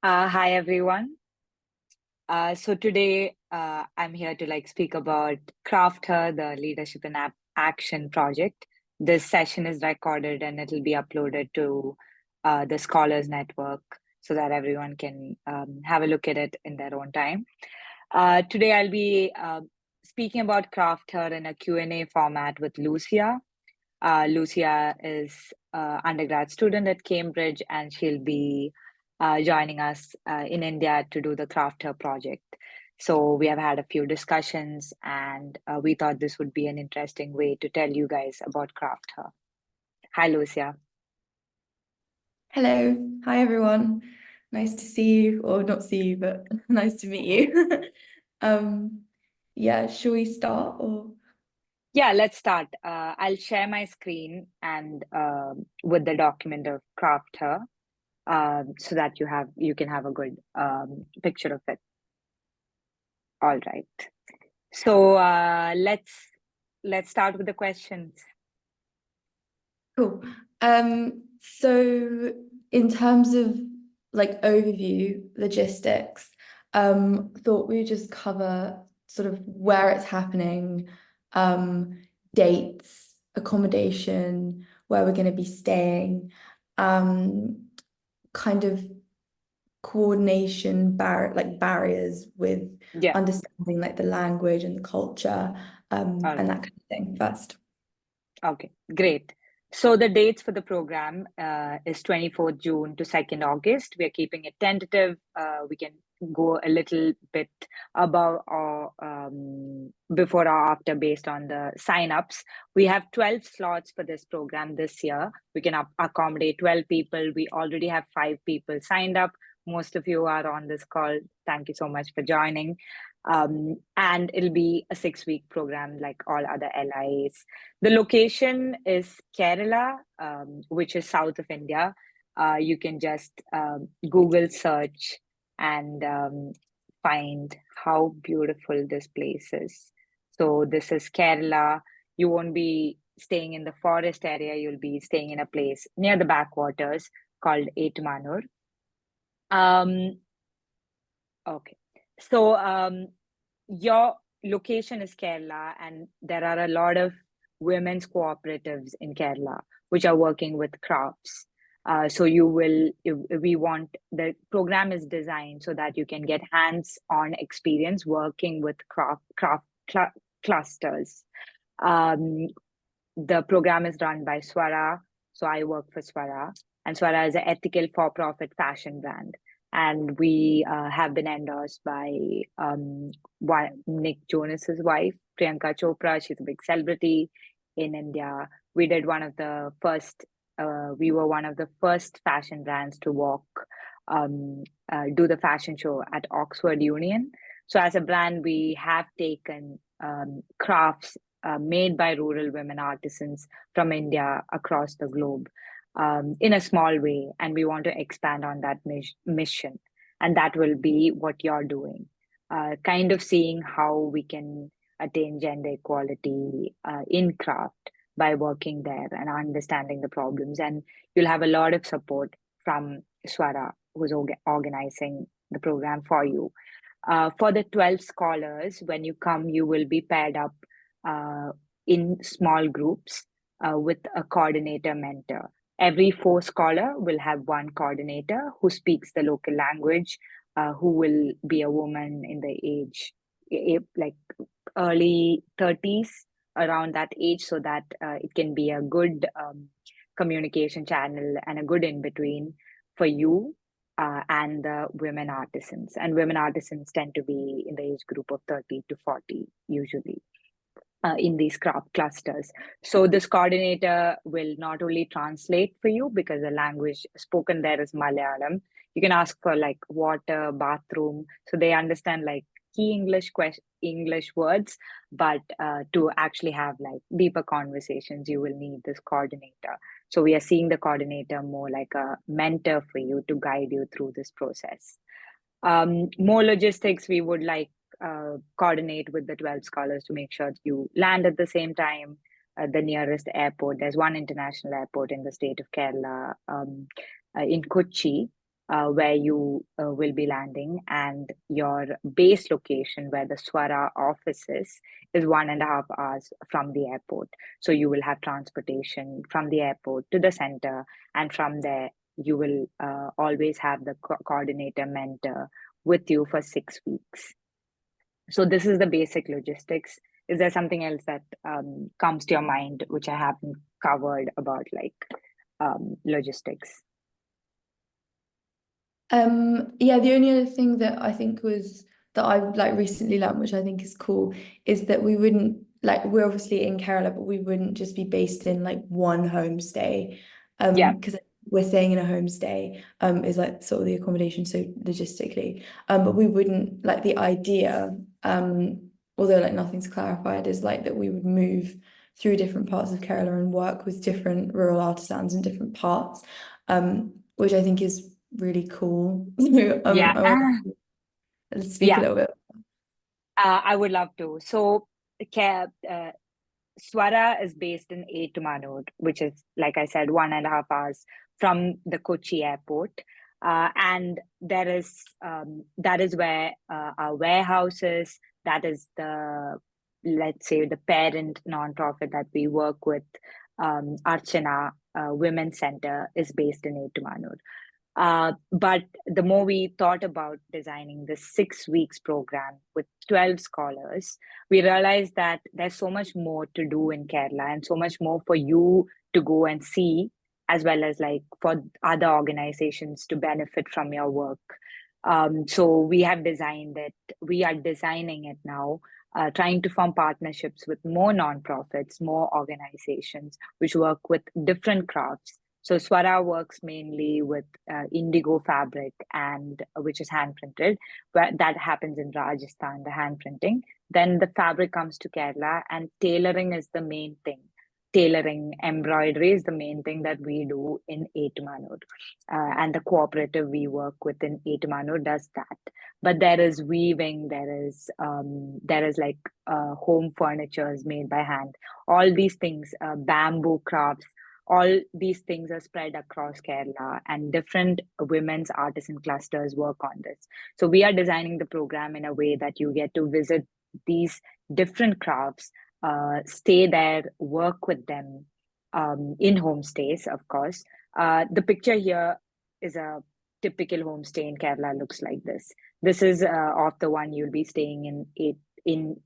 Hi everyone. So today I'm here to speak about CraftHER, the Leadership in Action project. This session is recorded and it'll be uploaded to the Scholars Network so that everyone can have a look at it in their own time. Today I'll be speaking about CraftHER in a Q&A format with Lucia. Lucia is an undergrad student at Cambridge, and she'll be joining us in India to do the CraftHER project. So we have had a few discussions, and we thought this would be an interesting way to tell you guys about CraftHER. Hi, Lucia. Hello. Hi, everyone. Nice to see you, or not see you, but nice to meet you. Yeah, shall we start or? Yeah, let's start. I'll share my screen and with the document of CraftHER so that you can have a good picture of it. All right. So let's start with the questions. Cool. So in terms of overview, logistics, thought we would just cover sort of where it's happening, dates, accommodation, where we're going to be staying, kind of coordination barriers with Yeah. understanding the language and the culture, All and right. that kind of thing first. Okay, great. So the dates for the program is 24th June to 2nd August. We are keeping it tentative. We can go a little bit above or before or after based on the sign-ups. We have 12 slots for this program this year. We can accommodate 12 people. We already have 5 people signed up. Most of you are on this call. Thank you so much for joining. And it'll be a 6-week program like all other LIAs. The location is Kerala, which is south of India. You can just Google search and find how beautiful this place is. So this is Kerala. You won't be staying in the forest area. You'll be staying in a place near the backwaters called Etmanur. Okay. So your location is Kerala, and there are a lot of women's cooperatives in Kerala which are working with crafts. So we want the program is designed so that you can get hands-on experience working with clusters. Um, the program is run by Swara, so I work for Swara, and Swara is an ethical for-profit fashion brand. And we have been endorsed by Nick Jonas's wife, Priyanka Chopra. She's a big celebrity in India. We did one of the first. We were one of the first fashion brands to do the fashion show at Oxford Union. So as a brand, we have taken crafts made by rural women artisans from India across the globe in a small way, and we want to expand on that mission. And that will be what you're doing, kind of seeing how we can attain gender equality in craft by working there and understanding the problems. And you'll have a lot of support from Swara, who's organizing the program for you. For the 12 scholars, when you come, you will be paired up uh, in small groups with a coordinator mentor. Every 4 scholar will have one coordinator who speaks the local language, who will be a woman in the age, like early 30s, around that age, so that it can be a good communication channel and a good in between for you and the women artisans. And women artisans tend to be in the age group of 30 to 40, usually. In these craft clusters. So this coordinator will not only translate for you because the language spoken there is Malayalam. You can ask for like water, bathroom, so they understand like key English words, but to actually have like deeper conversations, you will need this coordinator. So we are seeing the coordinator more like a mentor for you to guide you through this process. More logistics, we would coordinate with the 12 scholars to make sure you land at the same time at the nearest airport. There's one international airport in the state of Kerala, in Kochi. where you will be landing, and your base location where the Swara office is 1.5 hours from the airport. So you will have transportation from the airport to the center, and from there you will always have the coordinator mentor with you for 6 weeks. So this is the basic logistics. Is there something else that comes to your mind which I haven't covered about like logistics? Yeah, the only other thing that I think was that I've like recently learned, which I think is cool, is that we wouldn't like we're obviously in Kerala, but we wouldn't just be based in like one homestay. Yeah, Because we're staying in a homestay, is like sort of the accommodation, so logistically. But we wouldn't like the idea, although like nothing's clarified, is like that we would move through different parts of Kerala and work with different rural artisans in different parts, which I think is really cool. So yeah, I want to speak a yeah. little bit. I would love to. So, Swara is based in Etumanur, which is, like I said, 1.5 hours from the Kochi airport. And that is where our warehouse is. That is let's say, the parent nonprofit that we work with. Archana Women's Center is based in Etumanur. But the more we thought about designing this 6 weeks program with 12 scholars, we realized that there's so much more to do in Kerala and so much more for you to go and see, as well as like for other organizations to benefit from your work. So we have designed it, we are designing it now, trying to form partnerships with more nonprofits, more organizations which work with different crafts. So Swara works mainly with indigo fabric, and which is hand printed. That happens in Rajasthan, the hand printing. Then the fabric comes to Kerala, and tailoring is the main thing. Tailoring, embroidery is the main thing that we do in Etumanur. And the cooperative we work with in Etumanur does that. But there is weaving, there is like home furnitures made by hand. All these things, bamboo crafts, all these things are spread across Kerala, and different women's artisan clusters work on this. So we are designing the program in a way that you get to visit these different crafts, stay there, work with them in homestays, of course. The picture here is a typical homestay in Kerala, looks like this. This is of the one you'll be staying in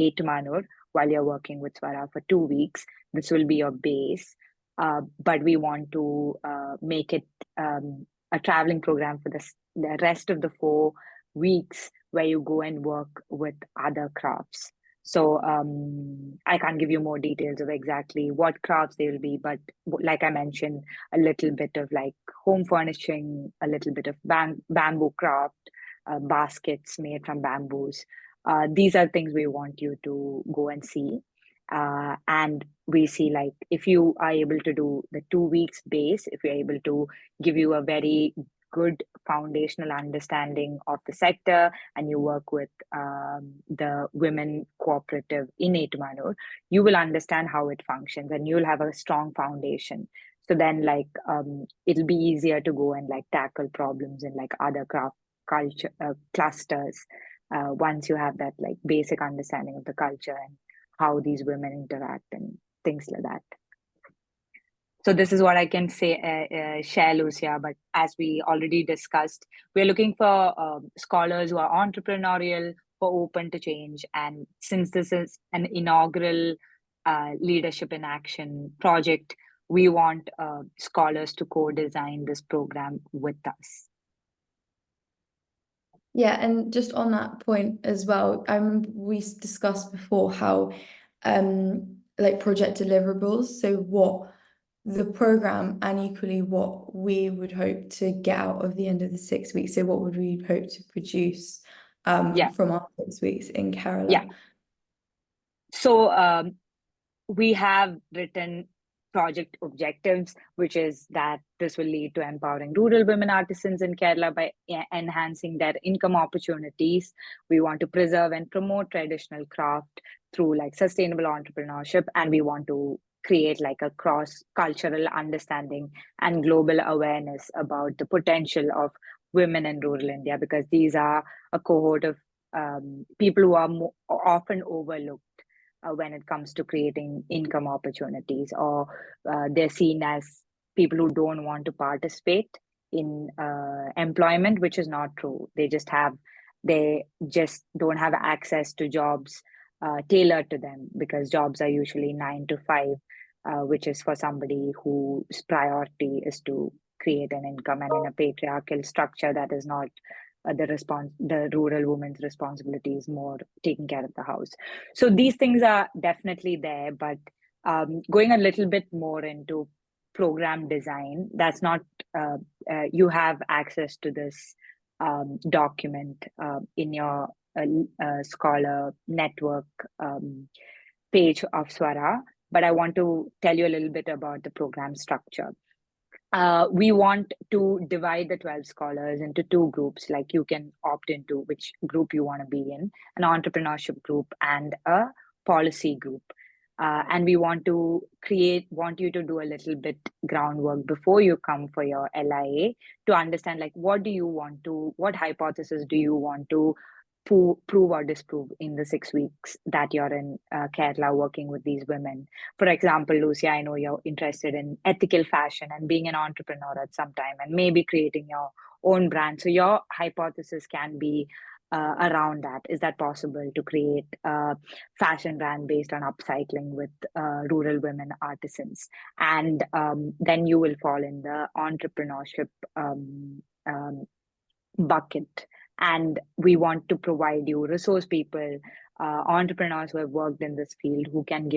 Etumanur while you're working with Swara for 2 weeks. This will be your base. But we want to make it a traveling program for the rest of the 4 weeks, where you go and work with other crafts. So I can't give you more details of exactly what crafts they will be, but like I mentioned, a little bit of like home furnishing, a little bit of bamboo craft, baskets made from bamboos. These are things we want you to go and see. And we see, like, if you are able to do the 2 weeks base, if you're able to give you a very good foundational understanding of the sector, and you work with the women cooperative in Etumanur, you will understand how it functions, and you'll have a strong foundation. So then, like, it'll be easier to go and like tackle problems in like other craft culture clusters, once you have that like basic understanding of the culture and how these women interact and things like that. So this is what I can say, share, Lucia. But as we already discussed, we're looking for scholars who are entrepreneurial, who are open to change. And since this is an inaugural leadership in action project, we want scholars to co-design this program with us. Yeah, and just on that point as well, I remember we discussed before how like project deliverables, so what the program and equally what we would hope to get out of the end of the 6 weeks. So what would we hope to produce from our 6 weeks in Kerala? Yeah. So we have written project objectives, which is that this will lead to empowering rural women artisans in Kerala by enhancing their income opportunities. We want to preserve and promote traditional craft through like sustainable entrepreneurship, and we want to create like a cross-cultural understanding and global awareness about the potential of women in rural India, because these are a cohort of people who are often overlooked when it comes to creating income opportunities, or they're seen as people who don't want to participate in employment, which is not true. They just don't have access to jobs tailored to them, because jobs are usually 9 to 5, which is for somebody whose priority is to create an income, and in a patriarchal structure that is not the rural woman's responsibility is more taking care of the house. So these things are definitely there, but going a little bit more into program design, that's not you have access to this document in your scholar network page of Swara, but I want to tell you a little bit about the program structure. We want to divide the 12 scholars into 2 groups. Like, you can opt into which group you want to be in, an entrepreneurship group and a policy group. And we want you to do a little bit groundwork before you come for your LIA to understand, like, what hypothesis do you want to prove or disprove in the 6 weeks that you're in Kerala working with these women. For example, Lucy, I know you're interested in ethical fashion and being an entrepreneur at some time and maybe creating your own brand. So your hypothesis can be around that. Is that possible to create a fashion brand based on upcycling with rural women artisans? And then you will fall in the entrepreneurship bucket. And we want to provide you resource people, entrepreneurs who have worked in this field, who can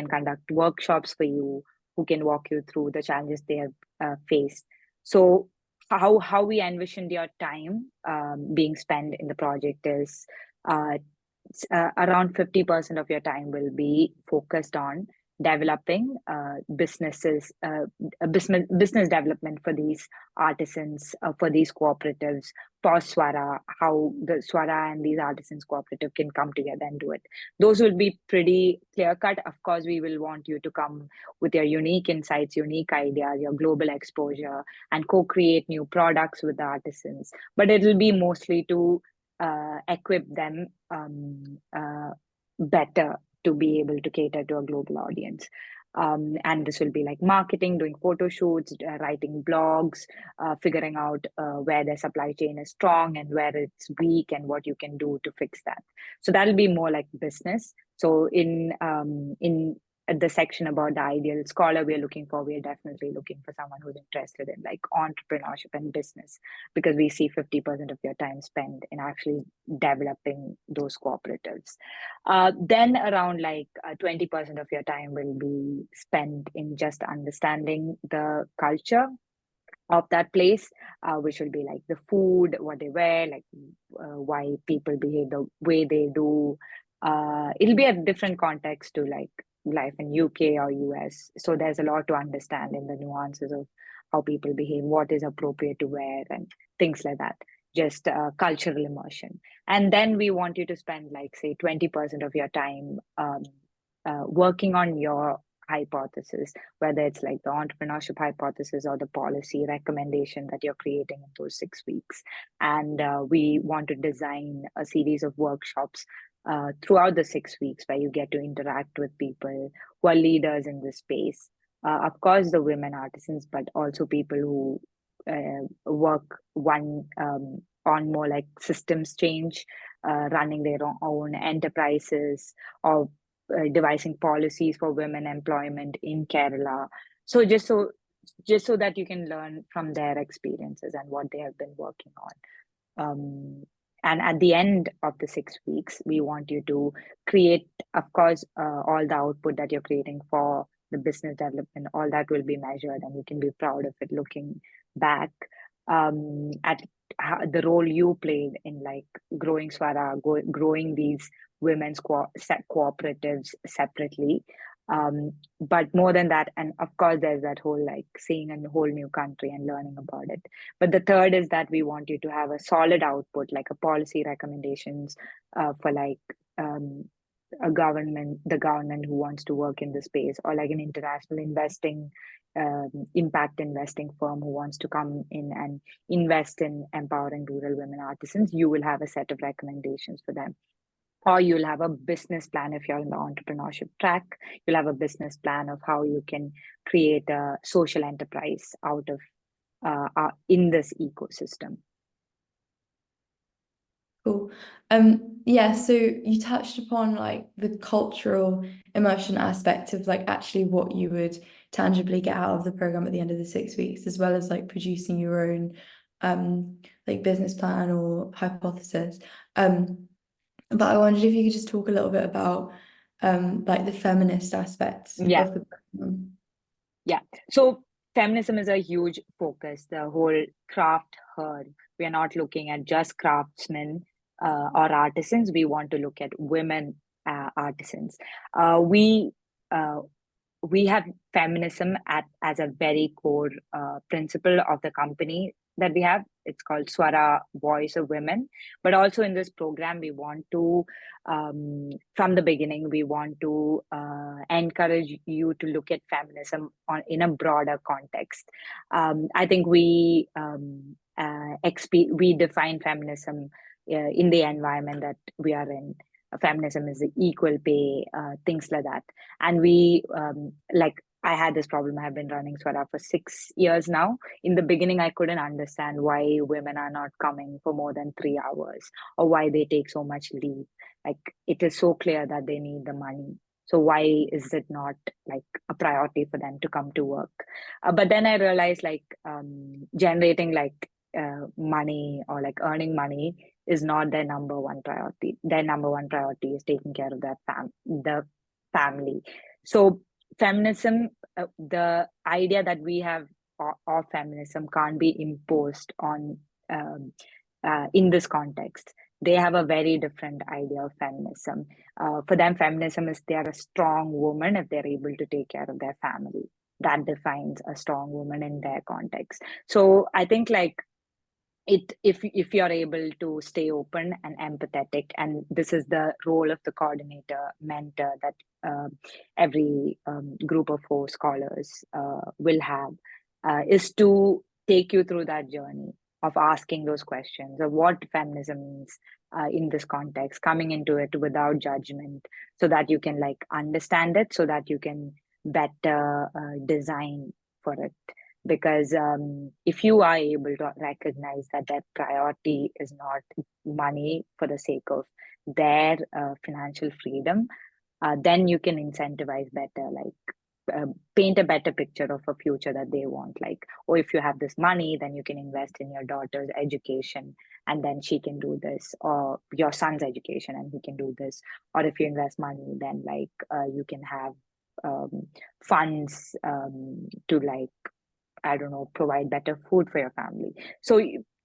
conduct workshops for you, who can walk you through the challenges they have faced. So how we envisioned your time being spent in the project is around 50% of your time will be focused on developing business development for these artisans, for these cooperatives, for Swara, how the Swara and these artisans cooperative can come together and do it. Those will be pretty clear cut. Of course, we will want you to come with your unique insights, unique ideas, your global exposure, and co-create new products with the artisans. But it will be mostly to equip them better to be able to cater to a global audience. And this will be like marketing, doing photo shoots, writing blogs, figuring out where their supply chain is strong and where it's weak and what you can do to fix that. So that'll be more like business. So in the section about the ideal scholar we're definitely looking for someone who's interested in like entrepreneurship and business, because we see 50% of your time spent in actually developing those cooperatives. Then around like 20% of your time will be spent in just understanding the culture of that place, which will be like the food, what they wear, like why people behave the way they do. It'll be a different context to like life in UK or US. So there's a lot to understand in the nuances of how people behave, what is appropriate to wear, and things like that. Just cultural immersion. And then we want you to spend like, say, 20% of your time working on your hypothesis, whether it's like the entrepreneurship hypothesis or the policy recommendation that you're creating in those 6 weeks. And we want to design a series of workshops throughout the 6 weeks where you get to interact with people who are leaders in this space. Of course, the women artisans, but also people who work on more like systems change, running their own enterprises, or devising policies for women employment in Kerala. So just so that you can learn from their experiences and what they have been working on. And at the end of the 6 weeks, we want you to create, of course, all the output that you're creating for the business development. All that will be measured, and you can be proud of it looking back at the role you played in like growing Swara, growing these women's cooperatives separately. But more than that, and of course, there's that whole like seeing a whole new country and learning about it. But the third is that we want you to have a solid output, like a policy recommendations for like a government, the government who wants to work in the space, or like an international investing, impact investing firm who wants to come in and invest in empowering rural women artisans, you will have a set of recommendations for them. Or you'll have a business plan if you're in the entrepreneurship track. You'll have a business plan of how you can create a social enterprise out of in this ecosystem. Cool. Yeah, so you touched upon like the cultural immersion aspect of like actually what you would tangibly get out of the program at the end of the 6 weeks, as well as like producing your own like business plan or hypothesis. But I wondered if you could just talk a little bit about like the feminist aspects Yeah. of the program. Yeah. So feminism is a huge focus. The whole craft her. We are not looking at just craftsmen or artisans. We want to look at women artisans. We have feminism as a very core principle of the company that we have. It's called Swara, Voice of Women. But also in this program, we want to, from the beginning, we want to encourage you to look at feminism in a broader context. I think we define feminism in the environment that we are in. Feminism is equal pay, things like that. And we, like, I had this problem. I've been running Swara for 6 years now. In the beginning, I couldn't understand why women are not coming for more than 3 hours, or why they take so much leave. Like, it is so clear that they need the money. So why is it not like a priority for them to come to work? But then I realized like generating like money, or like earning money, is not their number one priority. Their number one priority is taking care of the family. So feminism, the idea that we have of feminism can't be imposed on in this context. They have a very different idea of feminism. For them, feminism is they are a strong woman if they're able to take care of their family. That defines a strong woman in their context. So I think like if you're able to stay open and empathetic, and this is the role of the coordinator mentor that every group of 4 scholars will have, is to take you through that journey of asking those questions of what feminism means in this context, coming into it without judgment, so that you can like understand it, so that you can better design for it. Because if you are able to recognize that their priority is not money for the sake of their financial freedom, then you can incentivize better, like paint a better picture of a future that they want. Like, or if you have this money, then you can invest in your daughter's education, and then she can do this, or your son's education, and he can do this. Or if you invest money, then like you can have funds to like, I don't know, provide better food for your family. So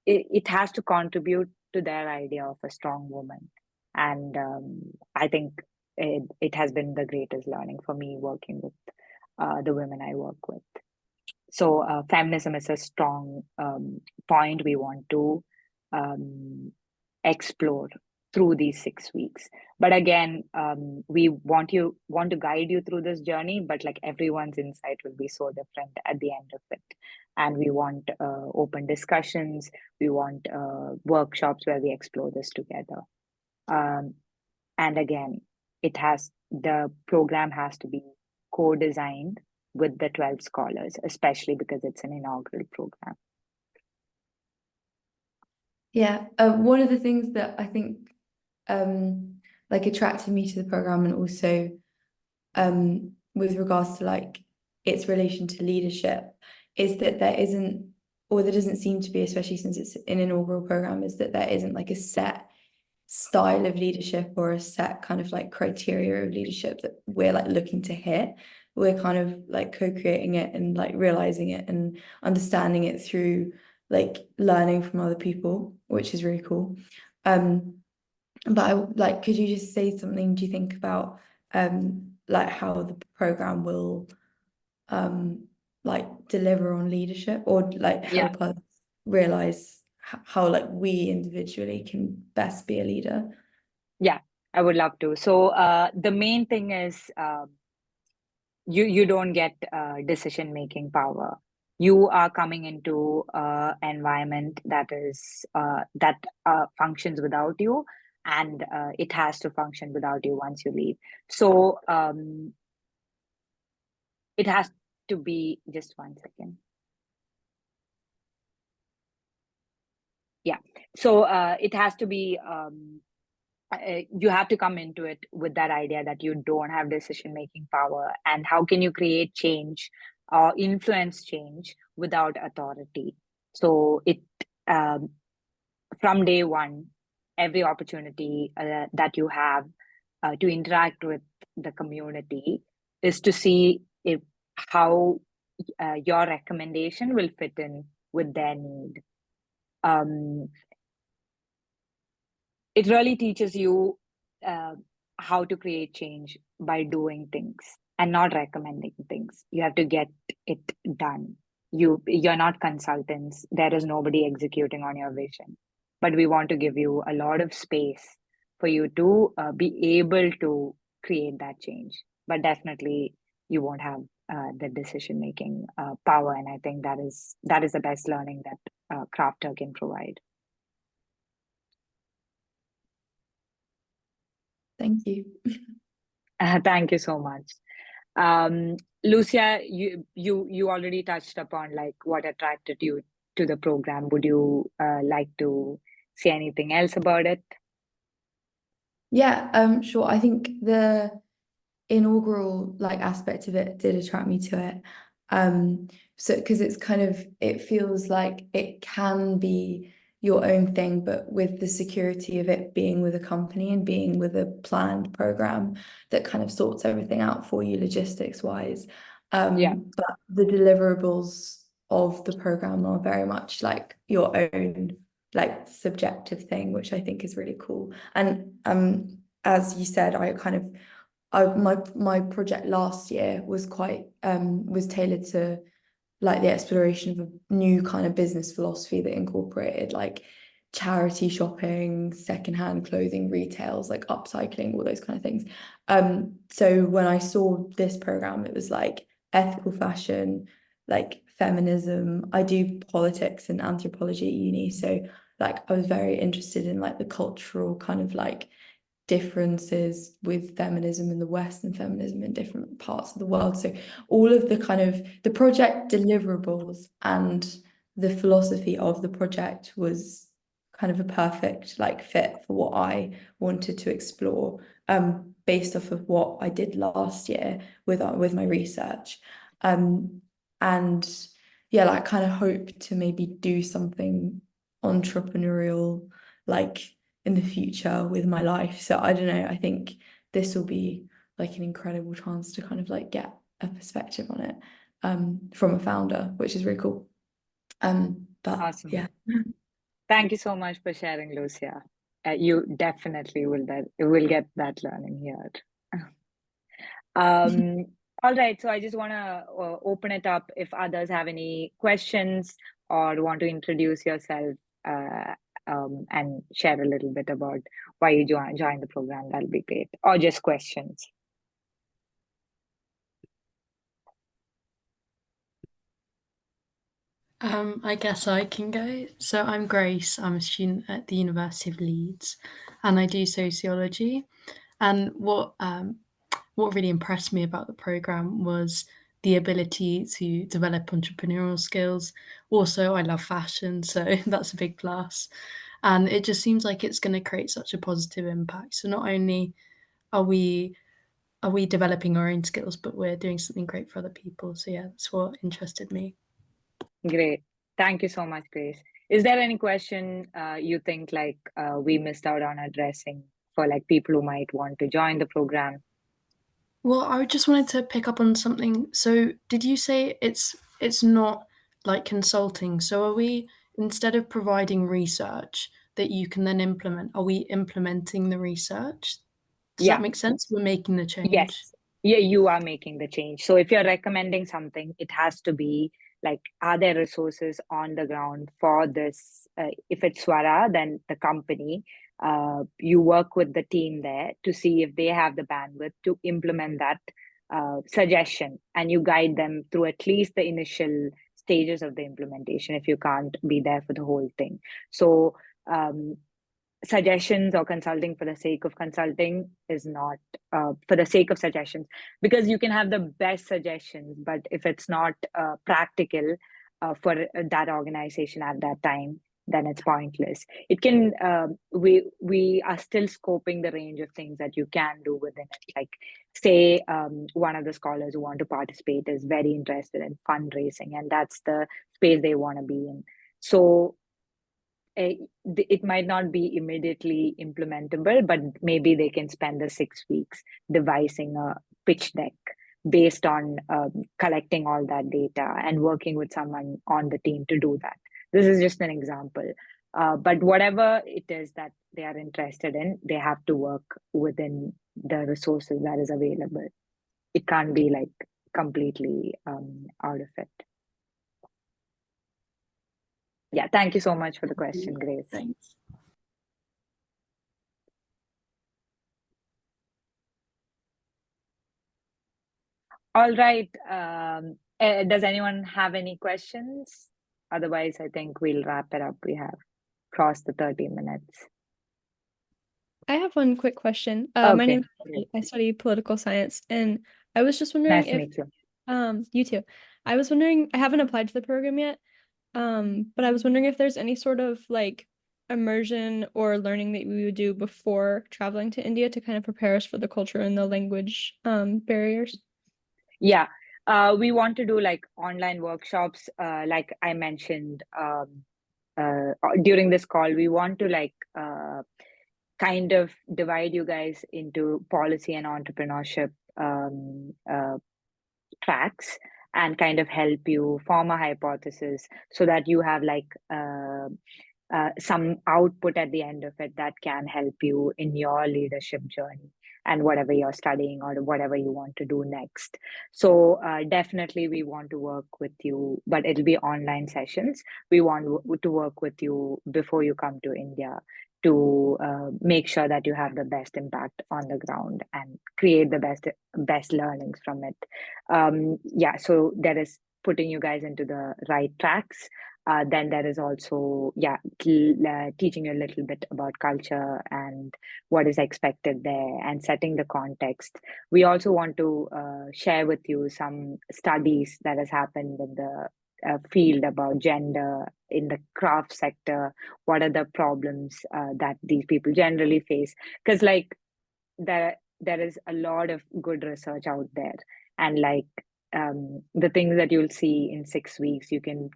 it has to contribute to their idea of a strong woman. And I think it has been the greatest learning for me working with the women I work with. So feminism is a strong point we want to explore through these 6 weeks. But again, we want to guide you through this journey, but like everyone's insight will be so different at the end of it. And we want open discussions. We want workshops where we explore this together. And again, the program has to be co-designed with the 12 scholars, especially because it's an inaugural program. Yeah, one of the things that I think like attracted me to the program, and also with regards to like its relation to leadership, is that there doesn't seem to be, especially since it's an inaugural program, is that there isn't like a set style of leadership or a set kind of like criteria of leadership that we're like looking to hit. We're kind of like co-creating it and like realizing it and understanding it through like learning from other people, which is really cool. But could you just say something, do you think, about like how the program will like deliver on leadership, or like help us realize how like we individually can best be a leader? Yeah. I would love to. So the main thing is you don't get decision making power. You are coming into environment that is that functions without you, and it has to function without you once you leave. So it has to be, just 1 second. Yeah. So it has to be you have to come into it with that idea that you don't have decision making power, and how can you create change or influence change without authority. So it um, from day one, every opportunity that you have to interact with the community is to see if how your recommendation will fit in with their need. um, it really teaches you uh, how to create change by doing things and not recommending things. You have to get it done. You're not consultants. There is nobody executing on your vision, but we want to give you a lot of space for you to be able to create that change. But definitely you won't have the decision making power, and I think that is the best learning that CraftHER can provide. Thank you. Thank you so much. Lucia, you already touched upon like what attracted you to the program. Would you like to say anything else about it? Yeah, sure. I think the inaugural like aspect of it did attract me to it. So because it's kind of, it feels like it can be your own thing, but with the security of it being with a company and being with a planned program that kind of sorts everything out for you logistics wise. Yeah, But the deliverables of the program are very much like your own like subjective thing, which I think is really cool. And as you said, my project last year was quite was tailored to like the exploration of a new kind of business philosophy that incorporated like charity shopping, secondhand clothing retails, like upcycling, all those kind of things. So when I saw this program, it was like ethical fashion, like feminism. I do politics and anthropology at uni, so like I was very interested in like the cultural kind of like differences with feminism in the West and feminism in different parts of the world. So all of the kind of the project deliverables and the philosophy of the project was kind of a perfect like fit for what I wanted to explore, based off of what I did last year with my research. And yeah, like kind of hope to maybe do something entrepreneurial like in the future with my life. So I don't know, I think this will be like an incredible chance to kind of like get a perspective on it from a founder, which is really cool. But awesome. yeah. Thank you so much for sharing, Lucia. You definitely will get that learning here. Um, all right, so I just want to open it up if others have any questions or want to introduce yourself uh, and share a little bit about why you joined the program. That'll be great. Or just questions. I guess I can go. So I'm Grace. I'm a student at the University of Leeds, and I do sociology. And what really impressed me about the program was the ability to develop entrepreneurial skills. Also, I love fashion, so that's a big plus. And it just seems like it's going to create such a positive impact. So not only are we developing our own skills, but we're doing something great for other people. So yeah, that's what interested me. Great. Thank you so much, Grace. Is there any question you think like we missed out on addressing for like people who might want to join the program? Well, I just wanted to pick up on something. So, did you say it's not like consulting? So, are we, instead of providing research that you can then implement, are we implementing the research? Does that Yeah. make sense? We're making the change. Yes. Yeah, you are making the change. So if you're recommending something, it has to be like, are there resources on the ground for this? If it's Swara, then the company, You work with the team there to see if they have the bandwidth to implement that suggestion, and you guide them through at least the initial stages of the implementation if you can't be there for the whole thing. So suggestions or consulting for the sake of consulting is not for the sake of suggestions, because you can have the best suggestions, but if it's not practical for that organization at that time, then it's pointless. It can we are still scoping the range of things that you can do within it. Like, say one of the scholars who want to participate is very interested in fundraising, and that's the space they want to be in. So it might not be immediately implementable, but maybe they can spend the 6 weeks devising a pitch deck based on collecting all that data and working with someone on the team to do that. This is just an example. But whatever it is that they are interested in, they have to work within the resources that is available. It can't be like completely out of it. Yeah, thank you so much for the question, Grace. Thanks. All right. Does anyone have any questions? Otherwise, I think we'll wrap it up. We have crossed the 30 minutes. I have one quick question. Okay, My name's great. I study political science, and I was just wondering Nice to if meet you. you too. I was wondering, I haven't applied to the program yet, but I was wondering if there's any sort of like immersion or learning that we would do before traveling to India to kind of prepare us for the culture and the language barriers. Yeah, we want to do like online workshops. Like I mentioned during this call, we want to like kind of divide you guys into policy and entrepreneurship tracks, and kind of help you form a hypothesis so that you have like some output at the end of it that can help you in your leadership journey and whatever you're studying or whatever you want to do next. So definitely we want to work with you, but it'll be online sessions. We want to work with you before you come to India to make sure that you have the best impact on the ground and create the best learnings from it. Yeah, so that is putting you guys into the right tracks. Then there is also, yeah, teaching you a little bit about culture and what is expected there and setting the context. We also want to share with you some studies that has happened in the field about gender in the craft sector. What are the problems that these people generally face? Because like there is a lot of good research out there, and like the things that you'll see in 6 weeks, you can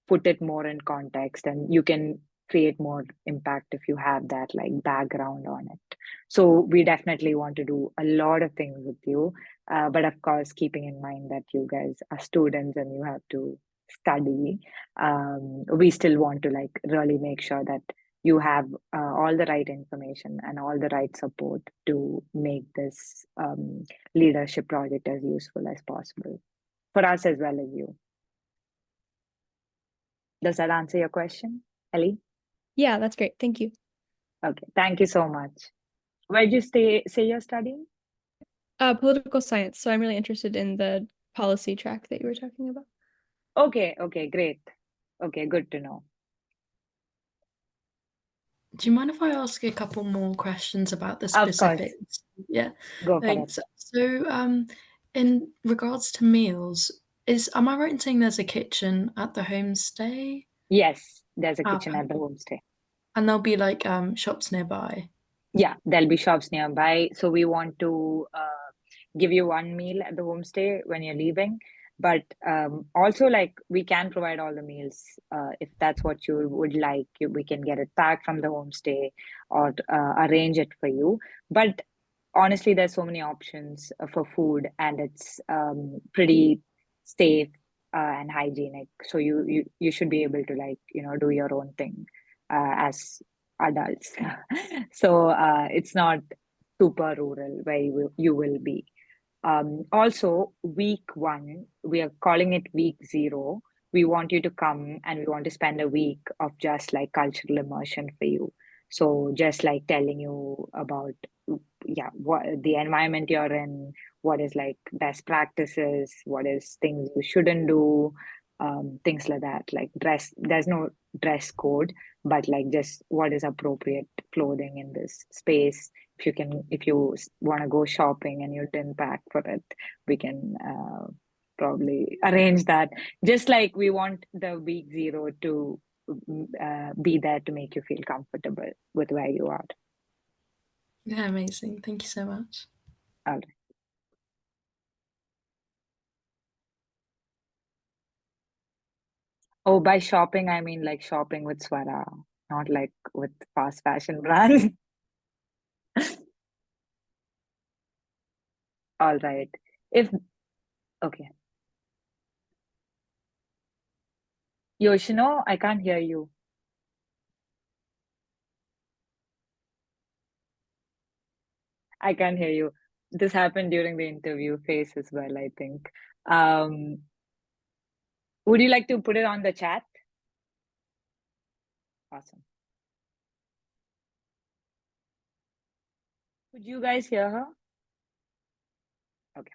put it more in context and you can create more impact if you have that like background on it. So we definitely want to do a lot of things with you, but of course keeping in mind that you guys are students and you have to study. We still want to like really make sure that you have all the right information and all the right support to make this leadership project as useful as possible for us as well as you. Does that answer your question, Ellie? Yeah, that's great. Thank you. Okay, thank you so much. Where'd you say you're studying? Political science. So I'm really interested in the policy track that you were talking about. Okay, great. Okay, good to know. Do you mind if I ask a couple more questions about the Of course. specifics? Yeah, Go for it. thanks. So, in regards to meals, am I right in saying there's a kitchen at the homestay? Yes, there's a Ah, kitchen at the homestay. And there'll be like shops nearby. Yeah, there'll be shops nearby. So we want to give you one meal at the homestay when you're leaving. But also, like, we can provide all the meals if that's what you would like. We can get it back from the homestay or arrange it for you. But honestly, there's so many options for food, and it's pretty safe and hygienic. So you should be able to like do your own thing as adults. So it's not super rural where you will be. Also, week 1, we are calling it week 0. We want you to come and we want to spend a week of just like cultural immersion for you. So just like telling you about, yeah, what the environment you're in, what is like best practices, what is things you shouldn't do, things like that. Like dress, there's no dress code, but like just what is appropriate clothing in this space. If you want to go shopping and you didn't pack for it, we can probably arrange that. Just like we want the week zero to be there to make you feel comfortable with where you are. Yeah, amazing. Thank you so much. All right. Oh, by shopping, I mean like shopping with Swara, not like with fast fashion brands. All right. If okay. Yoshino, I can't hear you. I can't hear you. This happened during the interview phase as well, I think. Um, would you like to put it on the chat? Awesome. Could you guys hear her? Okay.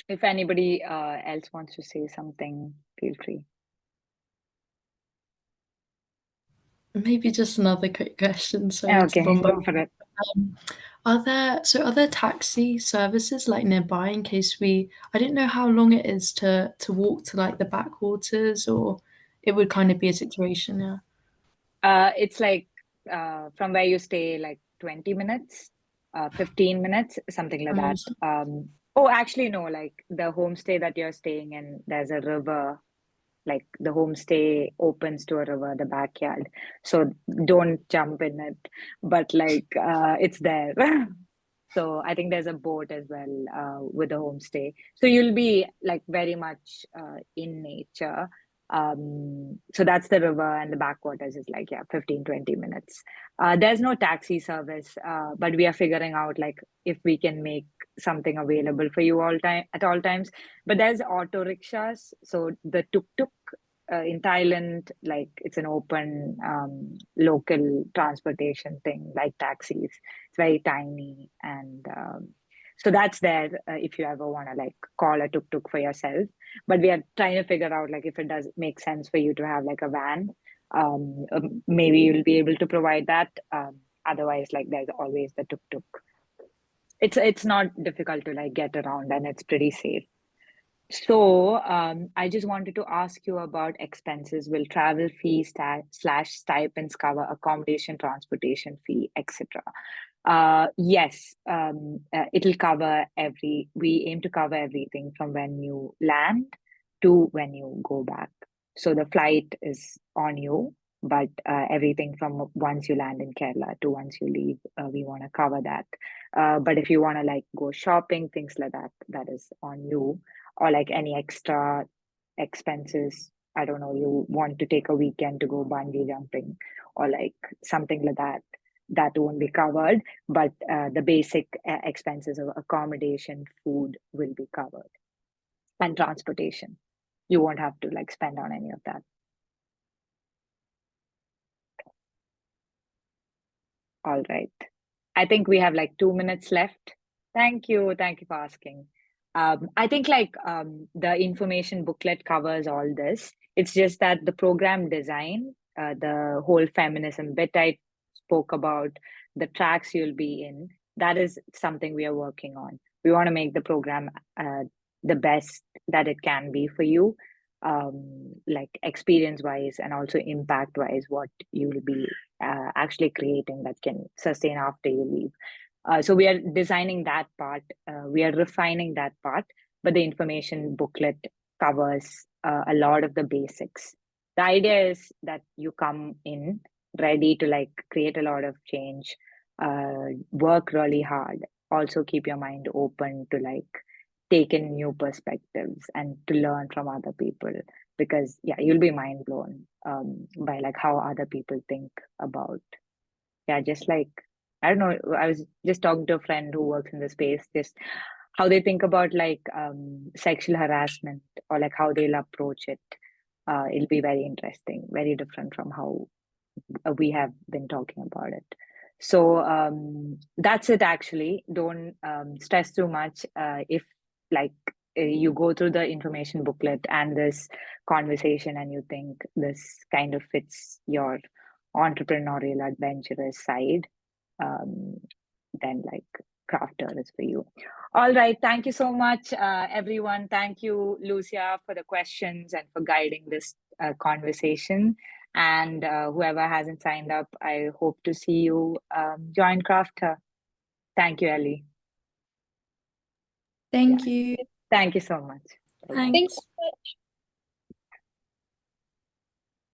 If anybody else wants to say something, feel free. Maybe just another quick question, sorry to Okay, bombard. go for it. Are there taxi services like nearby in case I didn't know how long it is to walk to like the backwaters, or it would kind of be a situation, yeah. It's like from where you stay, like 20 minutes, 15 minutes, something like that. Amazing. Oh, actually, no, like the homestay that you're staying in, there's a river, like the homestay opens to a river, the backyard. So don't jump in it, but like it's there. So I think there's a boat as well with a homestay. So you'll be like very much in nature. So that's the river, and the backwaters is like, yeah, 15, 20 minutes. There's no taxi service, but we are figuring out like if we can make something available for you all time at all times. But there's auto rickshaws. So the tuk-tuk in Thailand, like it's an open local transportation thing like taxis. It's very tiny, and so that's there if you ever want to like call a tuk-tuk for yourself. But we are trying to figure out like if it does make sense for you to have like a van. Maybe you'll be able to provide that. Otherwise, like there's always the tuk-tuk. It's not difficult to like get around, and it's pretty safe. So, I just wanted to ask you about expenses. Will travel fees slash stipends cover accommodation, transportation fee, etc.? Yes, it'll cover we aim to cover everything from when you land to when you go back. So the flight is on you, but everything from once you land in Kerala to once you leave, we want to cover that. But if you want to like go shopping, things like that, that is on you, or like any extra expenses. I don't know, you want to take a weekend to go bungee jumping or like something like that, that won't be covered. But the basic expenses of accommodation, food will be covered, and transportation. You won't have to like spend on any of that. All right. I think we have like 2 minutes left. Thank you. Thank you for asking. I think like the information booklet covers all this. It's just that the program design, the whole feminism bit I spoke about, the tracks you'll be in, that is something we are working on. We want to make the program the best that it can be for you, like experience wise and also impact wise, what you will be actually creating that can sustain after you leave. So we are designing that part, we are refining that part, but the information booklet covers a lot of the basics. The idea is that you come in ready to like create a lot of change, work really hard, also keep your mind open to like take in new perspectives and to learn from other people, because yeah, you'll be mind blown by like how other people think about yeah, just like, I don't know, I was just talking to a friend who works in the space, just how they think about like sexual harassment or like how they'll approach it. It'll be very interesting, very different from how we have been talking about it. So that's it actually. Don't stress too much. If like you go through the information booklet and this conversation and you think this kind of fits your entrepreneurial adventurous side, then like CraftHER is for you. All right, thank you so much, everyone. Thank you, Lucia, for the questions and for guiding this conversation. And whoever hasn't signed up, I hope to see you join CraftHER. Thank you, Ellie. Thank you. Thank you so much. Thanks. so much.